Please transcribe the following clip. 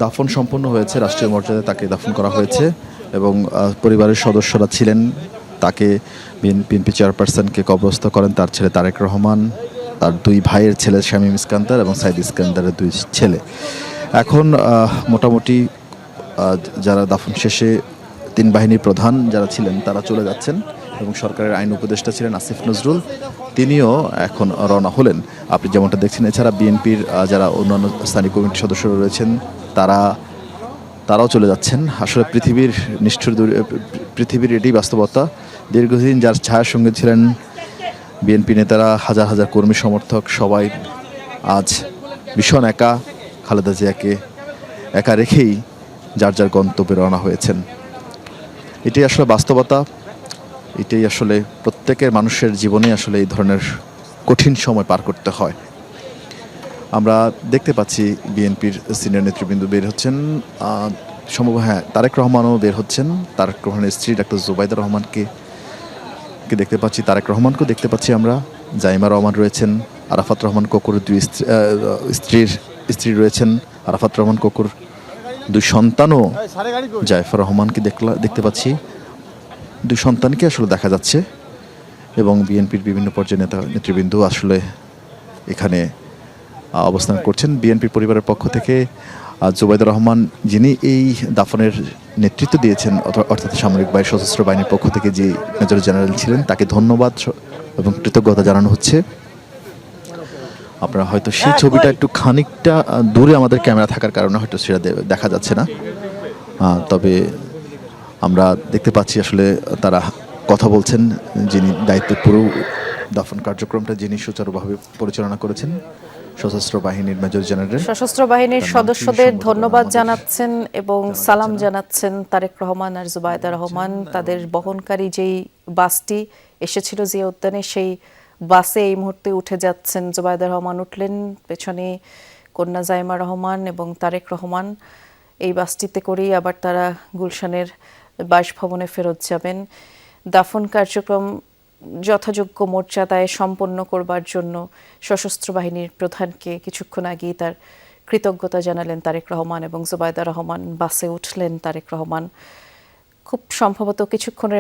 দাফন সম্পন্ন হয়েছে, রাষ্ট্রীয় মর্যাদায় তাকে দাফন করা হয়েছে এবং পরিবারের সদস্যরা ছিলেন। তাকে বিএনপি চেয়ারপারসনকে কবরস্থ করেন তার ছেলে তারেক রহমান, তার দুই ভাইয়ের ছেলে শামীম ইস্কান্দার এবং সাইদ ইস্কান্দারের দুই ছেলে। এখন মোটামুটি যারা দাফন শেষে তিন বাহিনীর প্রধান যারা ছিলেন তারা চলে যাচ্ছেন এবং সরকারের আইন উপদেষ্টা ছিলেন আসিফ নজরুল, তিনিও এখন রওনা হলেন। আপনি যেমনটা দেখছেন, এছাড়া বিএনপির যারা অন্যান্য স্থানীয় কমিটির সদস্যরা রয়েছেন তারাও চলে যাচ্ছেন। আসলে পৃথিবীর এটাই বাস্তবতা। দীর্ঘদিন যার ছায়ার সঙ্গে ছিলেন বিএনপি নেতারা, হাজার হাজার কর্মী সমর্থক, সবাই আজ ভীষণ একা, খালেদা জিয়াকে একা রেখেই যার যার গন্তব্যে রওনা হয়েছেন। এটাই আসলে বাস্তবতা, এটাই আসলে প্রত্যেকের মানুষের জীবনে আসলে এই ধরনের কঠিন সময় পার করতে হয়। আমরা দেখতে পাচ্ছি বিএনপির সিনিয়র নেতৃবৃন্দ বের হচ্ছেন, তারেক রহমানও বের হচ্ছেন। তারেক রহমানের স্ত্রী ডাক্তার জুবাইদা রহমানকে দেখতে পাচ্ছি, তারেক রহমানকেও দেখতে পাচ্ছি আমরা। জাইমা রহমান রয়েছেন, আরাফাত রহমান কোকুর দুই স্ত্রী রয়েছেন, আরাফাত রহমান কোকুর দুই সন্তানও জাইফার রহমানকে দেখতে পাচ্ছি। দুই সন্তানকে আসলে দেখা যাচ্ছে এবং বিএনপির বিভিন্ন পর্যায়ের নেতৃবৃন্দ আসলে এখানে অবস্থান করছেন। বিএনপির পরিবারের পক্ষ থেকে জুবাইদা রহমান, যিনি এই দাফনের নেতৃত্ব দিয়েছেন, অর্থাৎ সামরিক বাহিনী সশস্ত্র বাহিনীর পক্ষ থেকে যে মেজর জেনারেল ছিলেন, তাকে ধন্যবাদ এবং কৃতজ্ঞতা জানানো হচ্ছে। আপনারা হয়তো সেই ছবিটা একটু খানিকটা দূরে আমাদের ক্যামেরা থাকার কারণে হয়তো সেটা দেখা যাচ্ছে না, তবে আমরা দেখতে পাচ্ছি আসলে তারা কথা বলছেন। যিনি দায়িত্ব পুরো দাফন কার্যক্রমটা যিনি সুচারুভাবে পরিচালনা করেছেন, সশস্ত্র বাহিনীর মেজর জেনারেল, সশস্ত্র বাহিনীর সদস্যদের ধন্যবাদ জানাচ্ছেন এবং সালাম জানাচ্ছেন তারেক রহমান আর জুবাইদা রহমান। তাদের বহনকারী যেই বাসটি এসেছিল জিয়া উদ্যানে, সেই বাসে এই মুহূর্তে উঠে যাচ্ছেন। জুবাইদা রহমান উঠলেন, পেছনে কন্যা জাইমা রহমান এবং তারেক রহমান। এই বাসটিতে করেই আবার তারা গুলশানের বাসভবনে ফেরত যাবেন। দাফন কার্যক্রম যথাযোগ্য মর্যাদায় সম্পন্ন করবার জন্য সশস্ত্র বাহিনীর প্রধানকে কিছুক্ষণ আগেই তার কৃতজ্ঞতা জানালেন তারেক রহমান এবং জুবাইদা রহমান। বাসে উঠলেন তারেক রহমান। খুব সম্ভবত কিছুক্ষণের